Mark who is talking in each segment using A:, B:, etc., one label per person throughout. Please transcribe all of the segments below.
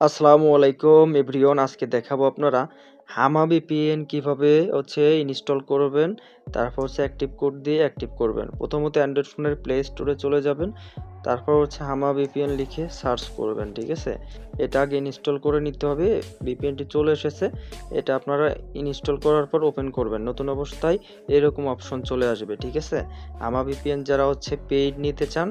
A: আসসালামু আলাইকুম এভরিওয়ান। আজকে দেখাবো আপনারা হামা ভিপিএন কিভাবে ইনস্টল করবেন, তারপর অ্যাক্টিভ কোড দিয়ে অ্যাক্টিভ করবেন। প্রথমত অ্যান্ড্রয়েড ফোনের প্লে স্টোরে চলে যাবেন, তারপর হামা ভিপিএন লিখে সার্চ করবেন। ঠিক আছে, এটা আগে ইনস্টল করে নিতে হবে। ভিপিএনটি চলে এসেছে, এটা আপনারা ইনস্টল করার পর ওপেন করবেন। নতুন অবস্থায় এরকম অপশন চলে আসবে। ঠিক আছে, হামা ভিপিএন যারা পেইড নিতে চান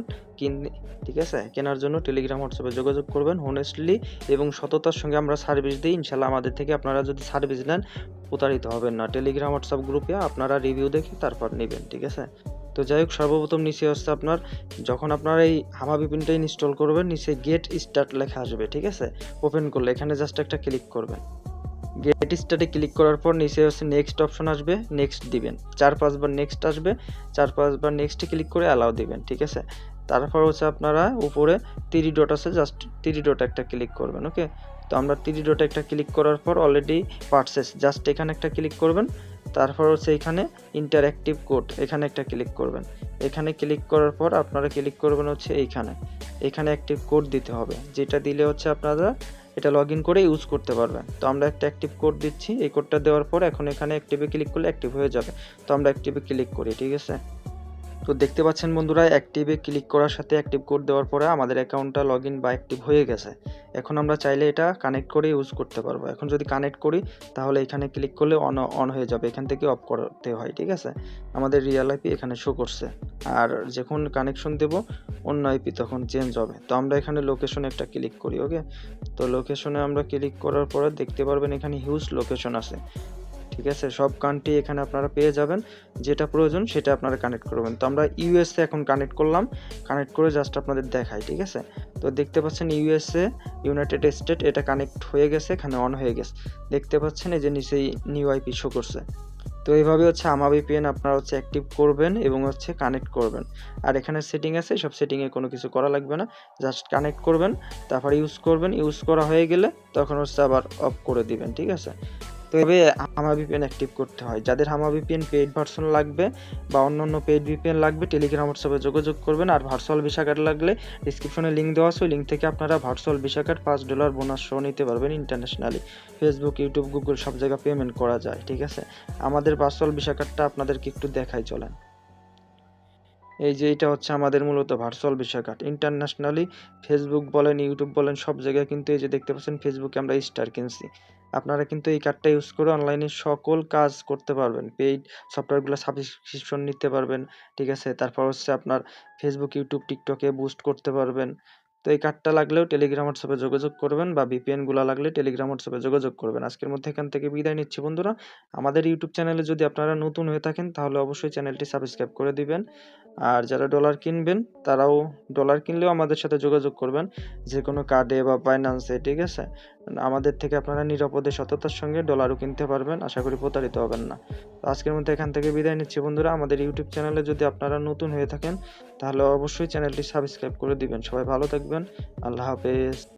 A: ঠিক আছে, কেনার জন্য টেলিগ্রাম হোয়াটসঅ্যাপে যোগাযোগ করবেন। হনেস্টলি এবং সততার সঙ্গে আমরা সার্ভিস দিই। ইনশাল্লাহ আমাদের থেকে আপনারা যদি সার্ভিস নেন প্রতারিত হবেন না। টেলিগ্রাম হোয়াটসঅ্যাপ গ্রুপে আপনারা রিভিউ দেখে তারপর নেবেন। ঠিক আছে, তো যাই হোক, সর্বপ্রথম নিচে হচ্ছে আপনার যখন আপনারা এই হামা ভিপিএনটা ইনস্টল করবেন, নিচে গেট স্টার্ট লেখা আসবে। ঠিক আছে, ওপেন করলে এখানে জাস্ট একটা ক্লিক করবেন। গেট স্টার্টে ক্লিক করার পর নিচে নেক্সট অপশন আসবে, নেক্সট দিবেন। 4-5 বার নেক্সট আসবে, 4-5 বার নেক্সটে ক্লিক করে অ্যালাউ দিবেন। ঠিক আছে, তারপর আপনারা উপরে 3 ডট আছে, জাস্ট 3 ডট একটা ক্লিক করবেন। ওকে, তো আমরা 3 ডট একটা ক্লিক করার পর অলরেডি পারচেস, জাস্ট এখানে একটা ক্লিক করবেন। তারপর এখানে ইন্টারঅ্যাক্টিভ কোড, এখানে একটা ক্লিক করবেন। এখানে ক্লিক করার পর আপনারা ক্লিক করবেন এখানে অ্যাক্টিভ কোড দিতে হবে, যেটা দিলে আপনারা এটা লগইন করে ইউজ করতে পারবেন। তো আমরা একটা অ্যাক্টিভ কোড দিচ্ছি, এই কোডটা দেওয়ার পর এখন এখানে অ্যাক্টিভে ক্লিক করলে অ্যাক্টিভ হয়ে যাবে। তো আমরা অ্যাক্টিভে ক্লিক করি। ঠিক আছে, তো দেখতে পাচ্ছেন বন্ধুরা, অ্যাক্টিভে ক্লিক করার সাথে অ্যাক্টিভ কোড দেওয়ার পরে আমাদের অ্যাকাউন্টটা লগইন বা অ্যাক্টিভ হয়ে গেছে। এখন আমরা চাইলে এটা কানেক্ট করে ইউজ করতে পারবো। এখন যদি কানেক্ট করি তাহলে এখানে ক্লিক করলে অন হয়ে যাবে, এখান থেকে অফ করতে হয়। ঠিক আছে, আমাদের রিয়েল আইপি এখানে শো করছে, আর যখন কানেকশন দেব অন্য আইপি তখন চেঞ্জ হবে। তো আমরা এখানে লোকেশনে একটা ক্লিক করি। ওকে, তো লোকেশনে আমরা ক্লিক করার পরে দেখতে পারবেন এখানে হিউজ লোকেশন আছে। ঠিক আছে, সব কান্ট্রি এখানে আপনারা পেয়ে যাবেন, যেটা প্রয়োজন সেটা আপনারা কানেক্ট করবেন। তো আমরা ইউএসএ এখন কানেক্ট করলাম, কানেক্ট করে জাস্ট আপনাদের দেখাই। ঠিক আছে, তো দেখতে পাচ্ছেন ইউএসএ, ইউনাইটেড স্টেট, এটা কানেক্ট হয়ে গেছে, এখানে অন হয়ে গেছে। দেখতে পাচ্ছেন এই যে নিচেই নিউ আইপি শো করছে। তো এইভাবে হামা ভিপিএন আপনারা অ্যাক্টিভ করবেন এবং কানেক্ট করবেন। আর এখানে সেটিং আছে, সব সেটিংয়ে কোনো কিছু করা লাগবে না, জাস্ট কানেক্ট করবেন, তারপর ইউজ করবেন। ইউজ করা হয়ে গেলে তখন আবার অফ করে দিবেন। ঠিক আছে, তো এভাবে হামা ভিপিএন অ্যাক্টিভ করতে হয়। যাদের হামা ভিপিএন পেইড ভার্সন লাগবে বা অন্যান্য পেইড ভিপিএন লাগবে, টেলিগ্রাম হোয়াটসঅ্যাপে যোগাযোগ করবেন। আর ভার্চুয়াল ভিসা কার্ড লাগলে ডিসক্রিপশনে লিঙ্ক দেওয়া আছে, ওই লিঙ্ক থেকে আপনারা ভার্চুয়াল ভিসা কার্ড $5 বোনাস সহ নিতে পারবেন। ইন্টারন্যাশনালি ফেসবুক, ইউটিউব, গুগল সব জায়গায় পেমেন্ট করা যায়। ঠিক আছে, আমাদের ভার্চুয়াল ভিসা কার্ডটা আপনাদেরকে একটু দেখাই চলেন। এই যে এটা আমাদের মূলত virtual visa card. Internationally Facebook বলেন, ইউটিউব বলেন, সব জায়গায় কিন্তু এই যে দেখতে পাচ্ছেন ফেসবুকে আমরা স্টার কিনছি। আপনারা কিন্তু এই কার্ডটা ইউজ করে অনলাইনে সকল কাজ করতে পারবেন। পেইড সফটওয়্যারগুলো সাবস্ক্রিপশন নিতে পারবেন। ঠিক আছে, তারপর আপনার ফেসবুক, ইউটিউব, টিকটকে বুস্ট করতে পারবেন। তো এই কার্ডটা লাগলেও টেলিগ্রাম হোয়াটসঅ্যাপে যোগাযোগ করবেন, বা ভিপিএনগুলো লাগলে টেলিগ্রাম হোয়াটসঅ্যাপে যোগাযোগ করবেন। আজকের মধ্যে এখান থেকে বিদায় নিচ্ছি বন্ধুরা। আমাদের ইউটিউব চ্যানেলে যদি আপনারা নতুন হয়ে থাকেন তাহলে অবশ্যই চ্যানেলটি সাবস্ক্রাইব করে দিবেন। আর যারা ডলার কিনবেন তারাও ডলার কিনলেও আমাদের সাথে যোগাযোগ করবেন, যে কোনো কার্ডে বা বাইন্যান্সে। ঠিক আছে, আমাদের থেকে আপনারা নিরাপদে সততার সঙ্গে ডলারও কিনতে পারবেন। আশা করি প্রতারিত হবেন না। তো আজকের মধ্যে এখান থেকে বিদায় নিচ্ছি বন্ধুরা। আমাদের ইউটিউব চ্যানেলে যদি আপনারা নতুন হয়ে থাকেন তাহলে অবশ্যই চ্যানেলটি সাবস্ক্রাইব করে দিবেন। সবাই ভালো থাকবেন, আল্লাহ হাফেজ।